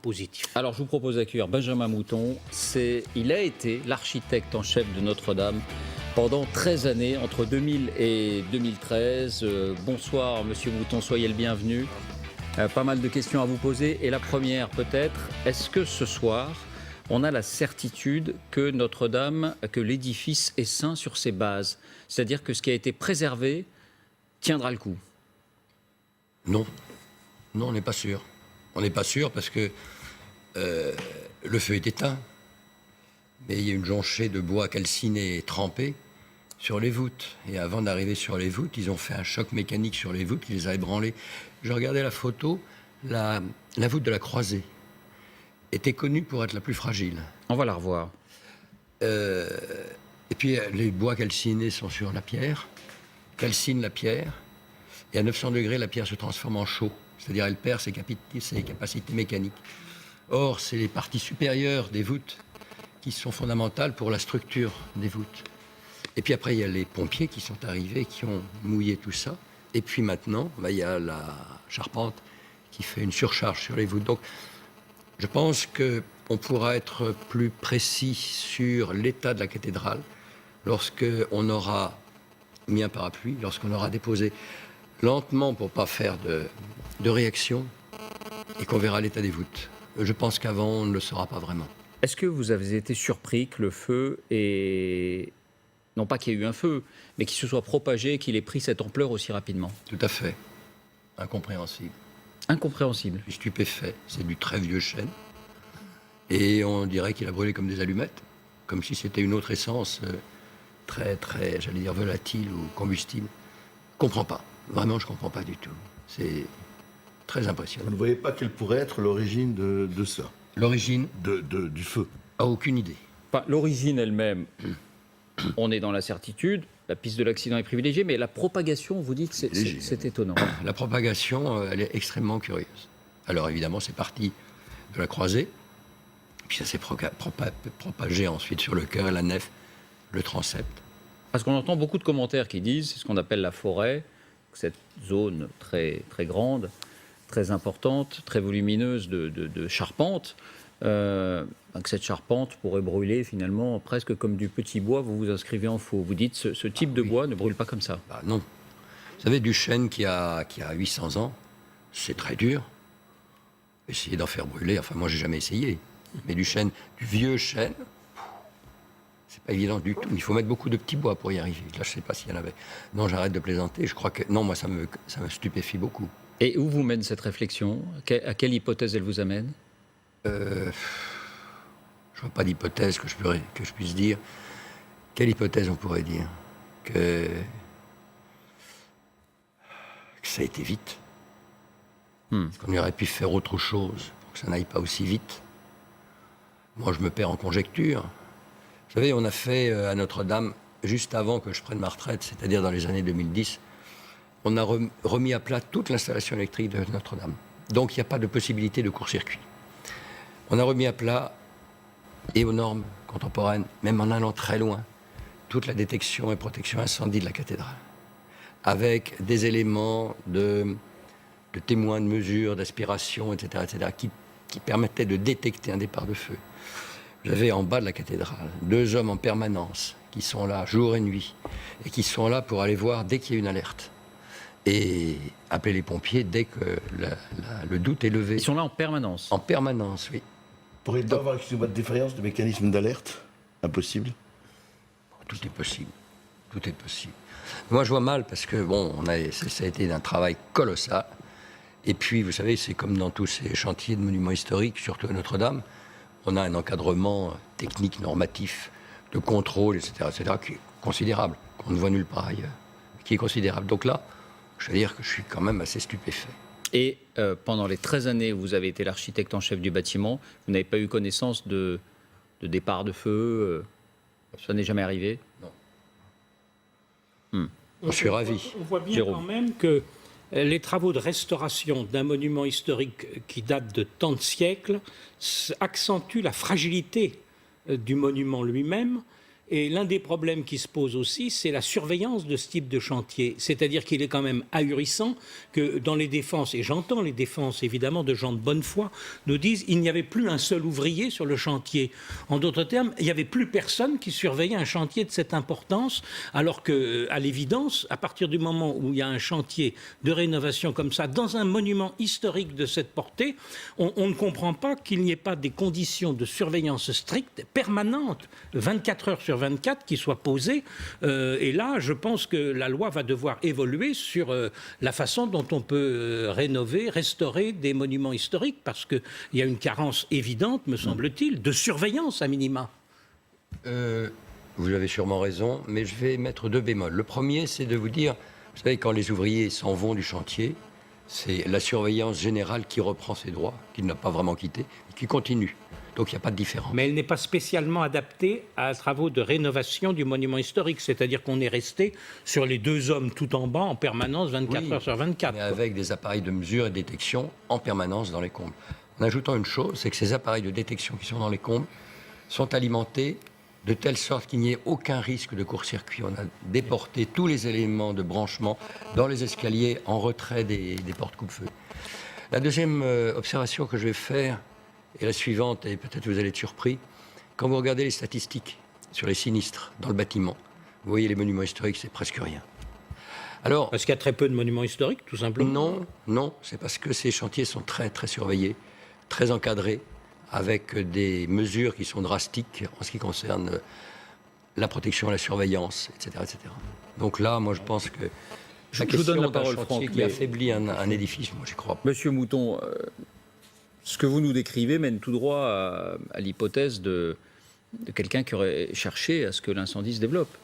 positif. Alors je vous propose d'accueillir Benjamin Mouton. Il a été l'architecte en chef de Notre-Dame pendant 13 années, entre 2000 et 2013. Bonsoir Monsieur Mouton, soyez le bienvenu. Pas mal de questions à vous poser. Et la première peut-être, est-ce que ce soir, on a la certitude que Notre-Dame, que l'édifice est sain sur ses bases? C'est-à-dire que ce qui a été préservé tiendra le coup? Non. Non, on n'est pas sûr. On n'est pas sûr parce que le feu est éteint, mais il y a une jonchée de bois calciné et trempé sur les voûtes. Et avant d'arriver sur les voûtes, ils ont fait un choc mécanique sur les voûtes qui les a ébranlées. Je regardais la photo, la voûte de la croisée était connue pour être la plus fragile. On va la revoir. Et puis les bois calcinés sont sur la pierre, calcinent la pierre, et à 900 degrés, la pierre se transforme en chaux. C'est-à-dire elle perd ses capacités mécaniques. Or, c'est les parties supérieures des voûtes qui sont fondamentales pour la structure des voûtes. Et puis après, il y a les pompiers qui sont arrivés, qui ont mouillé tout ça. Et puis maintenant, il y a la charpente qui fait une surcharge sur les voûtes. Donc, je pense qu'on pourra être plus précis sur l'état de la cathédrale lorsqu'on aura mis un parapluie, lorsqu'on aura déposé lentement pour ne pas faire de réaction et qu'on verra l'état des voûtes. Je pense qu'avant, on ne le saura pas vraiment. Est-ce que vous avez été surpris que le feu ait... Non pas qu'il y ait eu un feu, mais qu'il se soit propagé et qu'il ait pris cette ampleur aussi rapidement? Tout à fait. Incompréhensible. Incompréhensible. Je suis stupéfait. C'est du très vieux chêne. Et on dirait qu'il a brûlé comme des allumettes, comme si c'était une autre essence très, j'allais dire, volatile ou combustible. Je ne comprends pas. Vraiment, je ne comprends pas du tout. C'est très impressionnant. Vous ne voyez pas quelle pourrait être l'origine de ça? L'origine Du feu? a aucune idée. Enfin, l'origine elle-même, on est dans la certitude, la piste de l'accident est privilégiée, mais la propagation, vous dites, c'est étonnant. La propagation, elle est extrêmement curieuse. Alors évidemment, c'est parti de la croisée, puis ça s'est propagé ensuite sur le chœur, la nef, le transept. Parce qu'on entend beaucoup de commentaires qui disent, c'est ce qu'on appelle la forêt, cette zone très, très grande, très importante, très volumineuse de charpente, que cette charpente pourrait brûler finalement presque comme du petit bois. Vous vous inscrivez en faux. Vous dites ce type de bois ne brûle pas comme ça. Bah non. Vous savez, du chêne qui a 800 ans, c'est très dur. Essayer d'en faire brûler, enfin moi j'ai jamais essayé. Mais du vieux chêne, c'est pas évident du tout. Il faut mettre beaucoup de petits bois pour y arriver. Là, je sais pas s'il y en avait. Non, j'arrête de plaisanter. Je crois que non, moi ça me stupéfie beaucoup. Et où vous mène cette réflexion? À quelle hypothèse elle vous amène? Je vois pas d'hypothèse que je puisse dire. Quelle hypothèse on pourrait dire? Que ça a été vite. Qu'on aurait pu faire autre chose pour que ça n'aille pas aussi vite. Moi, je me perds en conjecture. Vous savez, on a fait à Notre-Dame, juste avant que je prenne ma retraite, c'est-à-dire dans les années 2010, on a remis à plat toute l'installation électrique de Notre-Dame. Donc, il n'y a pas de possibilité de court-circuit. On a remis à plat, et aux normes contemporaines, même en allant très loin, toute la détection et protection incendie de la cathédrale, avec des éléments de témoins, de mesures, d'aspiration, etc., qui permettaient de détecter un départ de feu. Vous avez en bas de la cathédrale 2 hommes en permanence qui sont là jour et nuit et qui sont là pour aller voir dès qu'il y a une alerte et appeler les pompiers dès que le doute est levé. Ils sont là en permanence? En permanence, oui. Pourrait-il avoir, excusez-moi, de différence de mécanisme d'alerte? Impossible? Tout est possible. Tout est possible. Moi, je vois mal parce que, bon, ça a été un travail colossal. Et puis, vous savez, c'est comme dans tous ces chantiers de monuments historiques, surtout à Notre-Dame, on a un encadrement technique, normatif, de contrôle, etc., qui est considérable, qu'on ne voit nulle part ailleurs, qui est considérable. Donc là, je veux dire que je suis quand même assez stupéfait. Et pendant les 13 années où vous avez été l'architecte en chef du bâtiment, vous n'avez pas eu connaissance de départ de feu? Ça n'est jamais arrivé? Non. Je suis ravi. On voit bien Jérôme. quand même que les travaux de restauration d'un monument historique qui date de tant de siècles accentuent la fragilité du monument lui-même Et l'un des problèmes qui se pose aussi, c'est la surveillance de ce type de chantier. C'est-à-dire qu'il est quand même ahurissant que dans les défenses, et j'entends les défenses évidemment de gens de bonne foi, nous disent il n'y avait plus un seul ouvrier sur le chantier. En d'autres termes, il n'y avait plus personne qui surveillait un chantier de cette importance, alors qu'à l'évidence, à partir du moment où il y a un chantier de rénovation comme ça, dans un monument historique de cette portée, on ne comprend pas qu'il n'y ait pas des conditions de surveillance strictes, permanentes, 24 heures sur 24 qui soit posée. Et là, je pense que la loi va devoir évoluer sur la façon dont on peut rénover, restaurer des monuments historiques, parce qu'il y a une carence évidente, me semble-t-il, de surveillance à minima. Vous avez sûrement raison, mais je vais mettre 2 bémols. Le premier, c'est de vous dire, vous savez, quand les ouvriers s'en vont du chantier, c'est la surveillance générale qui reprend ses droits, qui n'a pas vraiment quitté, et qui continue. Donc il n'y a pas de différence. Mais elle n'est pas spécialement adaptée à travaux de rénovation du monument historique. C'est-à-dire qu'on est resté sur les 2 hommes tout en bas en permanence 24 heures sur 24. Mais avec des appareils de mesure et de détection en permanence dans les combles. En ajoutant une chose, c'est que ces appareils de détection qui sont dans les combles sont alimentés de telle sorte qu'il n'y ait aucun risque de court-circuit. On a déporté tous les éléments de branchement dans les escaliers en retrait des portes coupe-feu. La deuxième observation que je vais faire est la suivante, et peut-être vous allez être surpris. Quand vous regardez les statistiques sur les sinistres dans le bâtiment, vous voyez les monuments historiques, c'est presque rien. Alors, parce qu'il y a très peu de monuments historiques, tout simplement. Non, c'est parce que ces chantiers sont très, très surveillés, très encadrés, avec des mesures qui sont drastiques en ce qui concerne la protection, la surveillance, etc., etc. Donc là, moi, je pense que je vous donne la parole, Franck, qui affaiblit un édifice, moi, j'y crois pas. Monsieur Mouton, ce que vous nous décrivez mène tout droit à l'hypothèse de quelqu'un qui aurait cherché à ce que l'incendie se développe.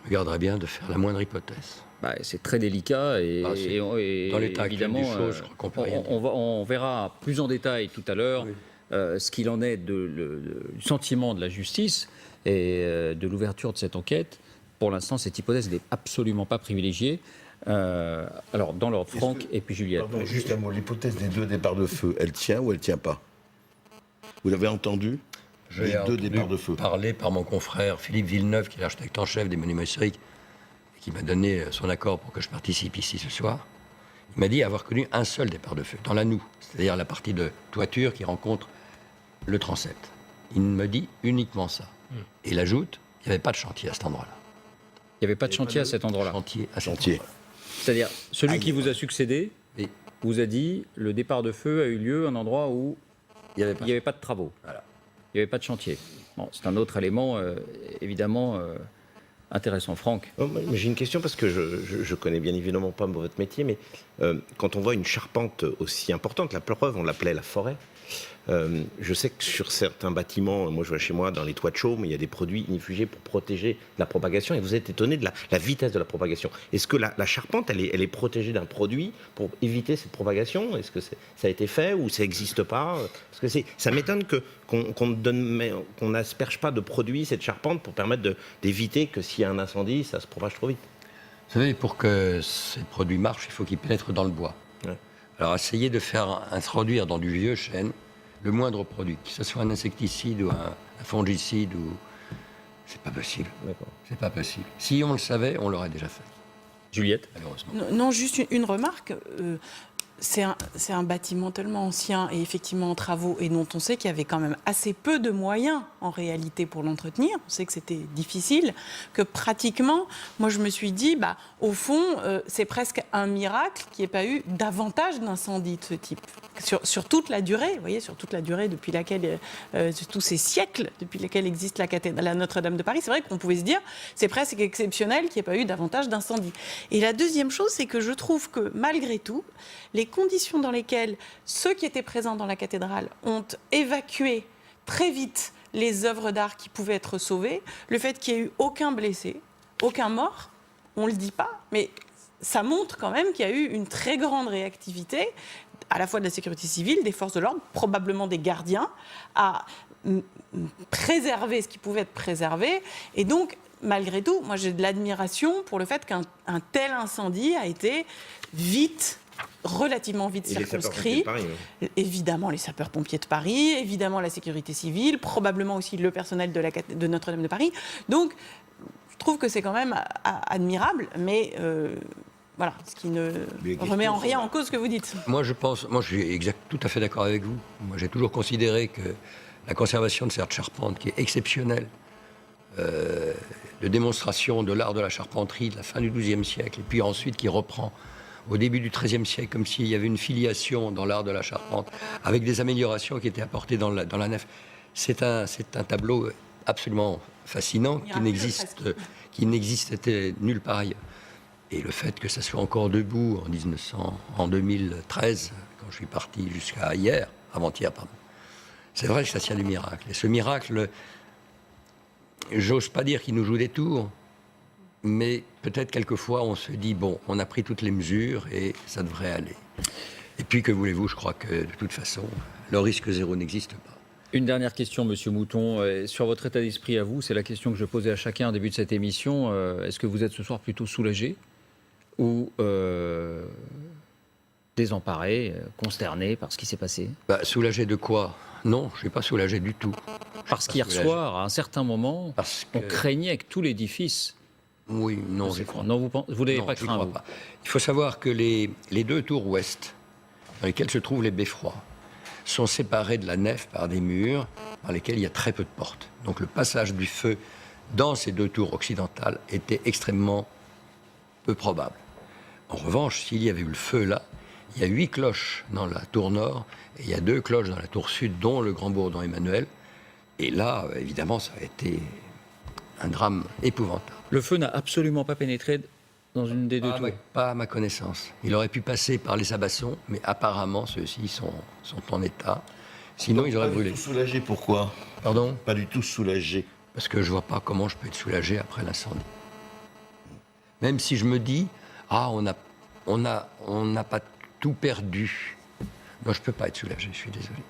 Je garderais bien de faire la moindre hypothèse. C'est très délicat et dans l'état évidemment, actuel des choses, je crois qu'on peut rien dire. On verra plus en détail tout à l'heure ce qu'il en est du sentiment de la justice et de l'ouverture de cette enquête. Pour l'instant, cette hypothèse n'est absolument pas privilégiée. Alors, dans l'ordre, Franck et puis Juliette. Pardon, juste un mot. L'hypothèse des 2 départs de feu, elle tient ou elle ne tient pas? Vous l'avez entendu? J'ai entendu parler par mon confrère Philippe Villeneuve, qui est l'architecte en chef des monuments historiques, qui m'a donné son accord pour que je participe ici ce soir. Il m'a dit avoir connu un seul départ de feu, dans la noue, c'est-à-dire la partie de toiture qui rencontre le transept. Il me dit uniquement ça. Et il ajoute, il n'y avait pas de chantier à cet endroit-là. Il n'y avait pas de chantier à cet endroit-là. Chantier. C'est-à-dire, celui qui vous a succédé vous a dit, le départ de feu a eu lieu à un endroit où il n'y avait pas de travaux. Voilà. Il n'y avait pas de chantier. Bon, c'est un autre élément, évidemment, intéressant. Franck. J'ai une question parce que je connais bien évidemment pas votre métier, mais quand on voit une charpente aussi importante, la preuve, on l'appelait la forêt. Je sais que sur certains bâtiments, moi je vois chez moi dans les toits de chaume, il y a des produits inifugés pour protéger la propagation, et vous êtes étonné de la vitesse de la propagation. Est-ce que la charpente, elle est protégée d'un produit pour éviter cette propagation? Est-ce que ça a été fait ou ça n'existe pas? Parce que ça m'étonne qu'on n'asperge pas de produits cette charpente pour permettre d'éviter que s'il y a un incendie, ça se propage trop vite. Vous savez, pour que ces produits marchent, il faut qu'ils pénètrent dans le bois. Ouais. Alors, essayez de faire introduire dans du vieux chêne le moindre produit, que ce soit un insecticide ou un fongicide, c'est pas possible. D'accord. C'est pas possible. Si on le savait, on l'aurait déjà fait. Juliette? Malheureusement. Non, juste une remarque. C'est un bâtiment tellement ancien et effectivement en travaux, et dont on sait qu'il y avait quand même assez peu de moyens en réalité pour l'entretenir. On sait que c'était difficile, que pratiquement, moi je me suis dit, au fond, c'est presque un miracle qu'il n'y ait pas eu davantage d'incendies de ce type. Sur toute la durée, vous voyez, sur toute la durée depuis laquelle, tous ces siècles, depuis lesquels existe la Notre-Dame de Paris, c'est vrai qu'on pouvait se dire, c'est presque exceptionnel qu'il n'y ait pas eu davantage d'incendies. Et la deuxième chose, c'est que je trouve que malgré tout, les conditions dans lesquelles ceux qui étaient présents dans la cathédrale ont évacué très vite les œuvres d'art qui pouvaient être sauvées, le fait qu'il n'y ait eu aucun blessé, aucun mort, on ne le dit pas, mais ça montre quand même qu'il y a eu une très grande réactivité, à la fois de la sécurité civile, des forces de l'ordre, probablement des gardiens, à préserver ce qui pouvait être préservé. Et donc, malgré tout, moi j'ai de l'admiration pour le fait qu'un tel incendie a été vite relativement vite Et les circonscrit. sapeurs-pompiers de Paris, Évidemment les sapeurs-pompiers de Paris, évidemment la sécurité civile, probablement aussi le personnel de Notre-Dame de Paris. Donc, je trouve que c'est quand même admirable, mais voilà, ce qui ne Les remet en questions rien sont en cause ce que vous dites. Moi, je suis tout à fait d'accord avec vous. Moi, j'ai toujours considéré que la conservation de cette charpente, qui est exceptionnelle, de démonstration de l'art de la charpenterie de la fin du XIIe siècle, et puis ensuite qui reprend au début du XIIIe siècle, comme s'il y avait une filiation dans l'art de la charpente, avec des améliorations qui étaient apportées dans la nef. C'est un tableau absolument fascinant qui n'existait nulle part ailleurs. Et le fait que ça soit encore debout en 2013, quand je suis parti jusqu'à hier, avant-hier, pardon, c'est vrai que ça tient du miracle. Et ce miracle, j'ose pas dire qu'il nous joue des tours, mais peut-être quelquefois on se dit, bon, on a pris toutes les mesures et ça devrait aller. Et puis, que voulez-vous, je crois que de toute façon, le risque zéro n'existe pas. Une dernière question, Monsieur Mouton. Sur votre état d'esprit à vous, c'est la question que je posais à chacun au début de cette émission. Est-ce que vous êtes ce soir plutôt soulagé ou désemparé, consterné par ce qui s'est passé? Soulagé de quoi? Non, je ne suis pas soulagé du tout. Parce qu'hier soir, à un certain moment, on craignait que tout l'édifice... Oui, non, je crois. Non, vous n'avez pas j'y craint, crois vous. pas. Il faut savoir que les deux tours ouest, dans lesquelles se trouvent les beffrois, sont séparés de la nef par des murs dans lesquels il y a très peu de portes. Donc le passage du feu dans ces deux tours occidentales était extrêmement peu probable. En revanche, s'il y avait eu le feu là, il y a 8 cloches dans la tour nord et il y a 2 cloches dans la tour sud, dont le grand bourdon Emmanuel. Et là, évidemment, ça a été un drame épouvantable. Le feu n'a absolument pas pénétré dans une des deux tours. Pas à ma connaissance. Il aurait pu passer par les sabassons, mais apparemment, ceux-ci sont en état. Sinon, ils auraient brûlé. Pas du tout soulagé, pourquoi? Pardon? Pas du tout soulagé. Parce que je vois pas comment je peux être soulagé après l'incendie. Même si je me dis, on n'a pas tout perdu. Non, je peux pas être soulagé, je suis désolé.